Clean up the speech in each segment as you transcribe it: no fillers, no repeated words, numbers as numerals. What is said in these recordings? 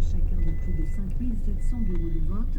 chacun de plus de 5700 bureaux de vote.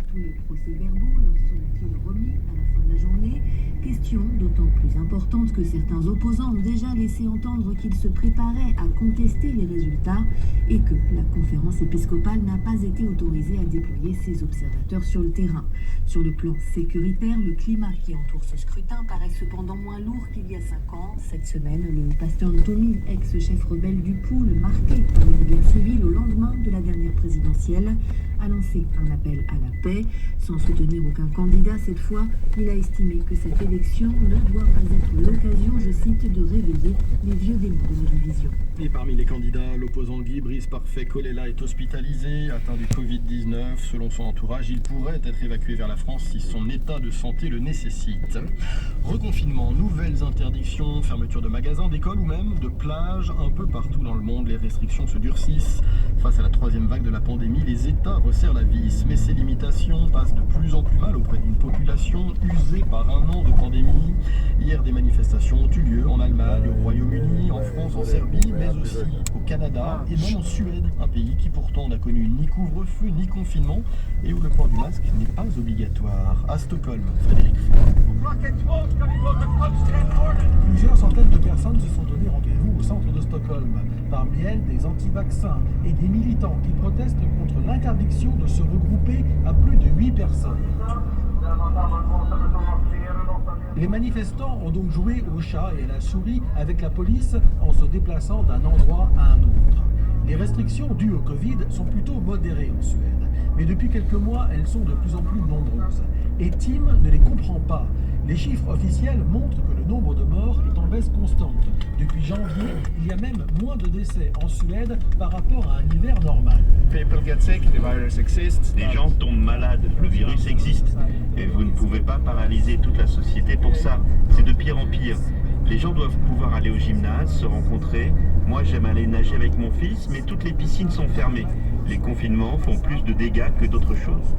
Tous les procès-verbaux leur seront-ils remis à la fin de la journée? Question d'autant plus importante que certains opposants ont déjà laissé entendre qu'ils se préparaient à contester les résultats et que la conférence épiscopale n'a pas été autorisée à déployer ses observateurs sur le terrain. Sur le plan sécuritaire, le climat qui entoure ce scrutin paraît cependant moins lourd qu'il y a 5 ans. Cette semaine, le pasteur Ntomi, ex-chef rebelle du Poul, marqué par une guerre civile au lendemain de la dernière présidentielle, a lancé un appel à la paix. Sans soutenir aucun candidat cette fois, il a estimé que cette élection ne doit pas être l'occasion, je cite, de réveiller les vieux démons de la division. Et parmi les candidats, l'opposant Guy Brice Parfait Kolela est hospitalisé, atteint du Covid-19. Selon son entourage, il pourrait être évacué vers la France si son état de santé le nécessite. Reconfinement, nouvelles interdictions, fermeture de magasins, d'écoles ou même de plages. Un peu partout dans le monde, les restrictions se durcissent. Face à la troisième vague de la pandémie, les États resserrent la vis. Mais ces limitations passent de plus en plus mal auprès d'une population usée par un an de pandémie. Hier, des manifestations ont eu lieu en Allemagne, au Royaume-Uni, en France, en Serbie, mais aussi au Canada et même en Suède, un pays qui pourtant n'a connu ni couvre-feu ni confinement et où le port du masque n'est pas obligatoire. À Stockholm, Frédéric Faux. Plusieurs centaines de personnes se sont donné rendez-vous au centre de Stockholm. Parmi elles, des anti-vaccins et des militants qui protestent contre l'interdiction de se regrouper à plus de 8 personnes. Les manifestants ont donc joué au chat et à la souris avec la police en se déplaçant d'un endroit à un autre. Les restrictions dues au Covid sont plutôt modérées en Suède, mais depuis quelques mois, elles sont de plus en plus nombreuses. Et Tim ne les comprend pas. Les chiffres officiels montrent que le nombre de morts est en baisse constante. Depuis janvier, il y a même moins de décès en Suède par rapport à un hiver normal. Les gens tombent malades, le virus existe. Et vous ne pouvez pas paralyser toute la société pour ça. C'est de pire en pire. Les gens doivent pouvoir aller au gymnase, se rencontrer. Moi, j'aime aller nager avec mon fils, mais toutes les piscines sont fermées. Les confinements font plus de dégâts que d'autres choses.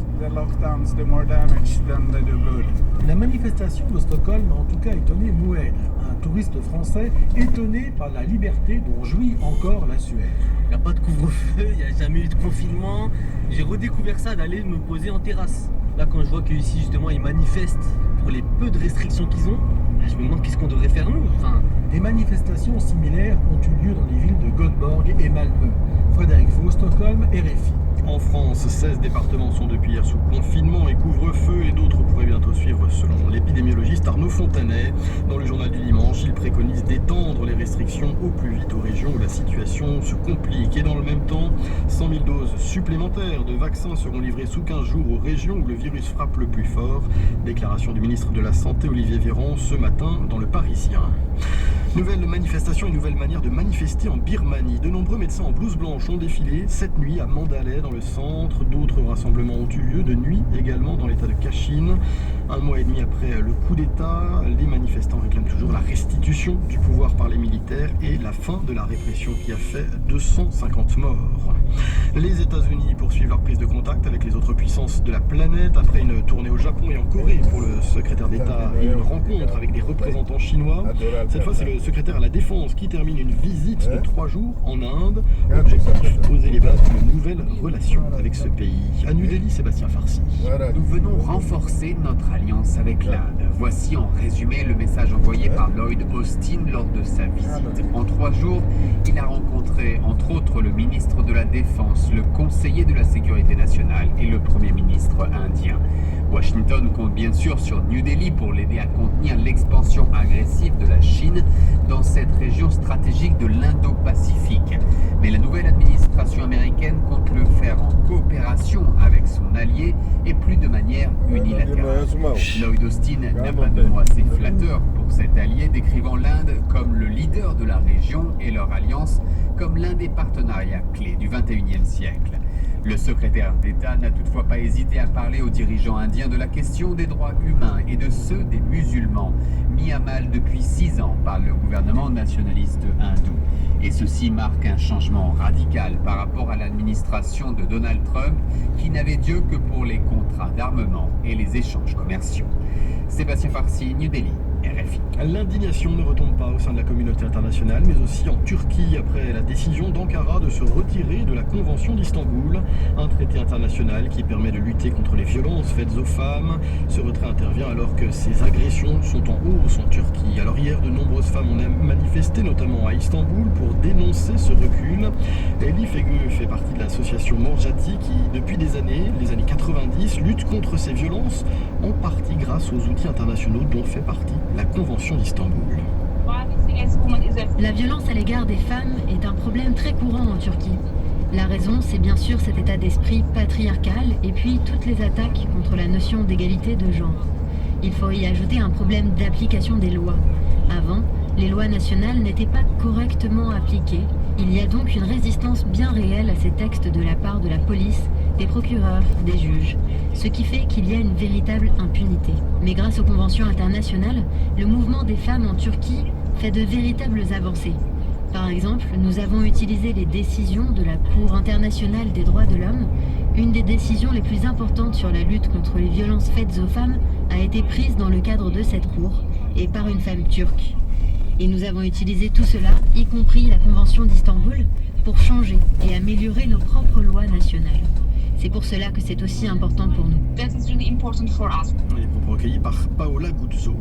La manifestation de Stockholm a en tout cas étonné Moed, un touriste français étonné par la liberté dont jouit encore la Suède. Il n'y a pas de couvre-feu, il n'y a jamais eu de confinement. J'ai redécouvert ça d'aller me poser en terrasse. Là, quand je vois qu'ici, justement, ils manifestent pour les peu de restrictions qu'ils ont, je me demande qu'est-ce qu'on devrait faire nous. Des manifestations similaires ont eu lieu dans les villes de Göteborg et Malmö. Frédéric Faux, Stockholm, RFI. En France, 16 départements sont depuis hier sous confinement et couvre-feu et d'autres pourraient bientôt suivre selon l'épidémiologiste Arnaud Fontanet. Dans le journal du dimanche, il préconise d'étendre les restrictions au plus vite aux régions où la situation se complique. Et dans le même temps, 100 000 doses supplémentaires de vaccins seront livrées sous 15 jours aux régions où le virus frappe le plus fort. Déclaration du ministre de la Santé Olivier Véran ce matin dans Le Parisien. Nouvelle manifestation et nouvelle manière de manifester en Birmanie. De nombreux médecins en blouse blanche ont défilé cette nuit à Mandalay dans le centre. D'autres rassemblements ont eu lieu de nuit également dans l'état de Kachin. Un mois et demi après le coup d'État, les manifestants réclament toujours la restitution du pouvoir par les militaires et la fin de la répression qui a fait 250 morts. Les États-Unis poursuivent leur prise de contact avec les autres puissances de la planète après une tournée au Japon et en Corée pour le secrétaire d'État et une rencontre avec des représentants chinois. Cette fois, c'est le secrétaire à la Défense qui termine une visite de 3 jours en Inde. Objectif, poser les bases d'une nouvelle relation avec ce pays. À New Delhi, Sébastien Farsi. Nous venons renforcer notre alliance avec l'Inde. Voici en résumé le message envoyé par Lloyd Austin lors de sa visite. En 3 jours, il a rencontré entre autres le ministre de la Défense, le conseiller de la Sécurité nationale et le Premier ministre indien. Washington compte bien sûr sur New Delhi pour l'aider à contenir l'expansion agressive de la Chine dans cette région stratégique de l'Indo-Pacifique. Mais la nouvelle administration américaine compte le faire en coopération avec son allié et plus de manière unilatérale. Lloyd Austin n'a pas de mots assez flatteurs pour cet allié, décrivant l'Inde comme le leader de la région et leur alliance comme l'un des partenariats clés du XXIe siècle. Le secrétaire d'État n'a toutefois pas hésité à parler aux dirigeants indiens de la question des droits humains et de ceux des musulmans, mis à mal depuis 6 ans par le gouvernement nationaliste hindou. Et ceci marque un changement radical par rapport à l'administration de Donald Trump, qui n'avait Dieu que pour les contrats d'armement et les échanges commerciaux. Sébastien Farsi, New Delhi, RFI. L'indignation ne retombe pas au sein de la communauté internationale, mais aussi en Turquie, après la décision d'Ankara de se retirer de la Convention d'Istanbul, un traité international qui permet de lutter contre les violences faites aux femmes. Ce retrait intervient alors que ces agressions sont en hausse en Turquie. Alors hier, de nombreuses femmes ont manifesté, notamment à Istanbul, pour dénoncer ce recul. Elif Ege fait partie de l'association Morjati qui, depuis des années, les années 90, lutte contre ces violences, en partie grâce aux outils internationaux dont fait partie la Convention d'Istanbul. La violence à l'égard des femmes est un problème très courant en Turquie. La raison, c'est bien sûr cet état d'esprit patriarcal et puis toutes les attaques contre la notion d'égalité de genre. Il faut y ajouter un problème d'application des lois. Avant, les lois nationales n'étaient pas correctement appliquées. Il y a donc une résistance bien réelle à ces textes de la part de la police, des procureurs, des juges, ce qui fait qu'il y a une véritable impunité. Mais grâce aux conventions internationales, le mouvement des femmes en Turquie fait de véritables avancées. Par exemple, nous avons utilisé les décisions de la Cour internationale des droits de l'homme. Une des décisions les plus importantes sur la lutte contre les violences faites aux femmes a été prise dans le cadre de cette cour et par une femme turque. Et nous avons utilisé tout cela, y compris la Convention d'Istanbul, pour changer et améliorer nos propres lois nationales. C'est pour cela que c'est aussi important pour nous. Les propos recueillis par Paola Guzzo.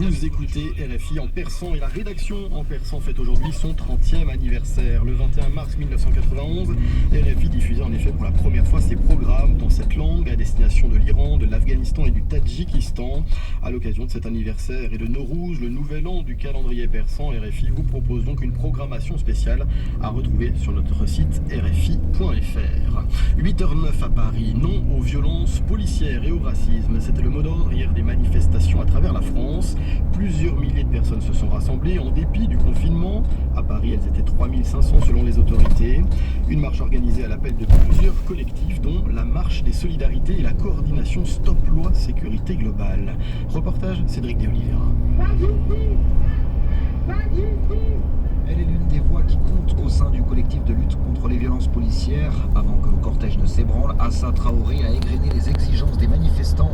Vous écoutez RFI en persan et la rédaction en persan fête aujourd'hui son 30e anniversaire. Le 21 mars 1991, RFI diffusait en effet pour la première fois ses programmes dans cette langue à destination de l'Iran, de l'Afghanistan et du Tadjikistan. À l'occasion de cet anniversaire et de Nowruz, le nouvel an du calendrier persan, RFI vous propose donc une programmation spéciale à retrouver sur notre site rfi.fr. 8h09 à Paris, non aux violences policières et au racisme. C'était le mot d'ordre hier des manifestations à travers la France. Plusieurs milliers de personnes se sont rassemblées en dépit du confinement. À Paris, elles étaient 3500 selon les autorités. Une marche organisée à l'appel de plusieurs collectifs, dont la Marche des Solidarités et la coordination Stop Loi Sécurité Globale. Reportage Cédric De Oliveira. Elle est l'une des voix qui compte au sein du collectif de lutte contre les violences policières. Avant que le cortège ne s'ébranle, Assa Traoré a égrené les exigences des manifestants.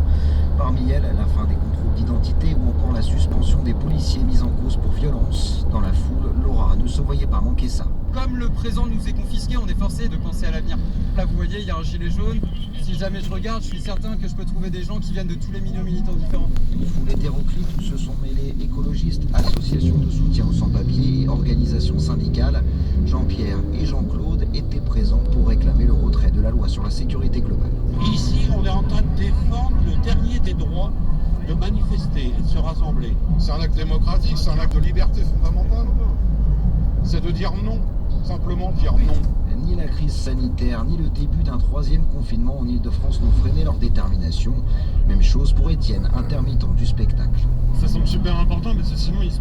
Parmi elles, la fin des contrôles d'identité ou encore la suspension des policiers mis en cause pour violence. Dans la foule, Laura ne se voyait pas manquer ça. Comme le présent nous est confisqué, on est forcé de penser à l'avenir. Là, vous voyez, il y a un gilet jaune. Si jamais je regarde, je suis certain que je peux trouver des gens qui viennent de tous les milieux militants différents. Une foule hétéroclite où se sont mêlés écologistes, associations de soutien aux sans-papiers et organisations syndicales. Jean-Pierre et Jean-Claude étaient présents pour réclamer le retrait de la loi sur la sécurité globale. Ici, on est en train de défendre le dernier des droits de manifester et de se rassembler. C'est un acte démocratique, c'est un acte de liberté fondamentale. C'est de dire non, simplement dire non. Ni la crise sanitaire, ni le début d'un troisième confinement en Ile-de-France n'ont freiné leur détermination. Même chose pour Étienne, intermittent du spectacle. Ça semble super important, mais sinon il se